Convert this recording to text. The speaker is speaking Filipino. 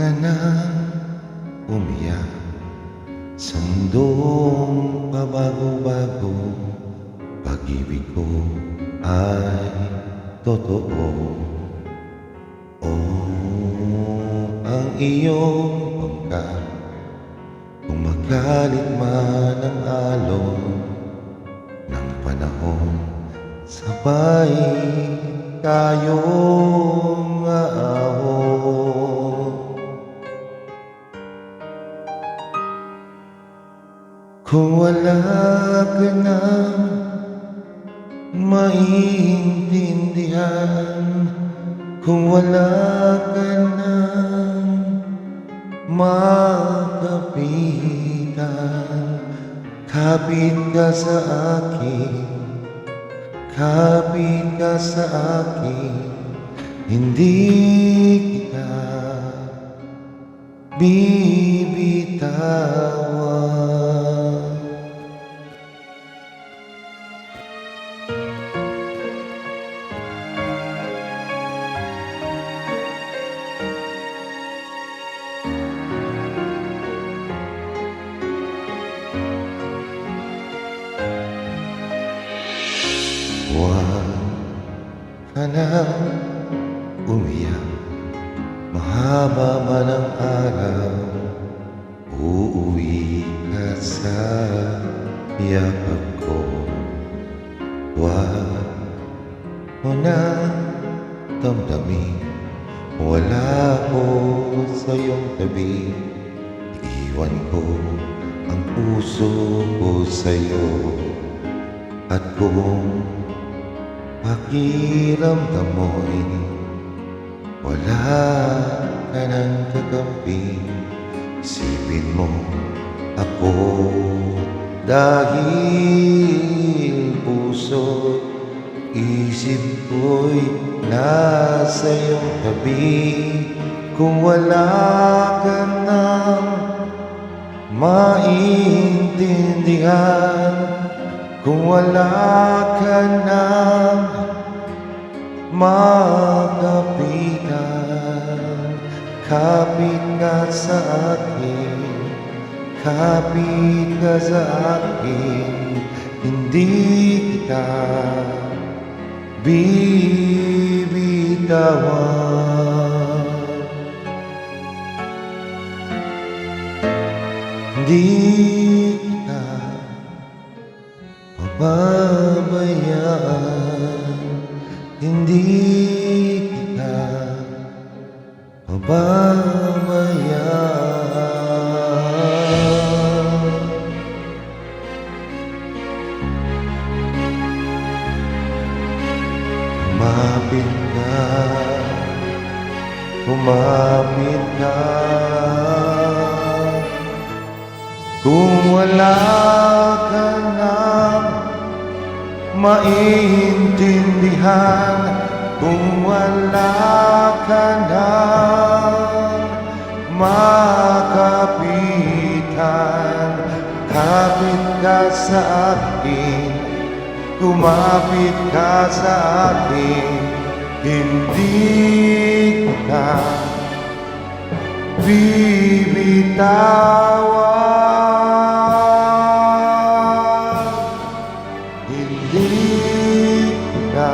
ka na umiyak sa mundong pabago-bago. Pag-ibig ko ay totoo. Ang iyong pangkat, kung magalit man ang alon ng panahon, sabay tayong aahon. Kung wala ka na maiintindihan, kung wala ka na makapitan, kapit ka sa akin, kapit ka sa akin, hindi kita bibitawan. Huwag ka na umiyak, mahaba man ang araw, uuwi ka sa yakap ko. Huwag mo na damdamin, wala ko sa iyong tabi. Iiwan ko ang puso ko sa'yo, at kung pakiramdam mo'y wala ka ng kakampi, isipin mo ako, dahil puso isip ko'y nasa iyong tabi. Kung wala ka nang maintindihan, kung wala ka nang makapitan, kapit ka sa akin, kapit ka sa akin, hindi kita bibitawan. Hindi kita pababayaan, hindi kita pababayaan. Kumapit ka, kumapit ka. Kung wala ka nang maintindihan, kung wala ka nang makapitan, kapit ka sa akin, kumapit ka sa akin, hindi ka bibitawan. Hindi ka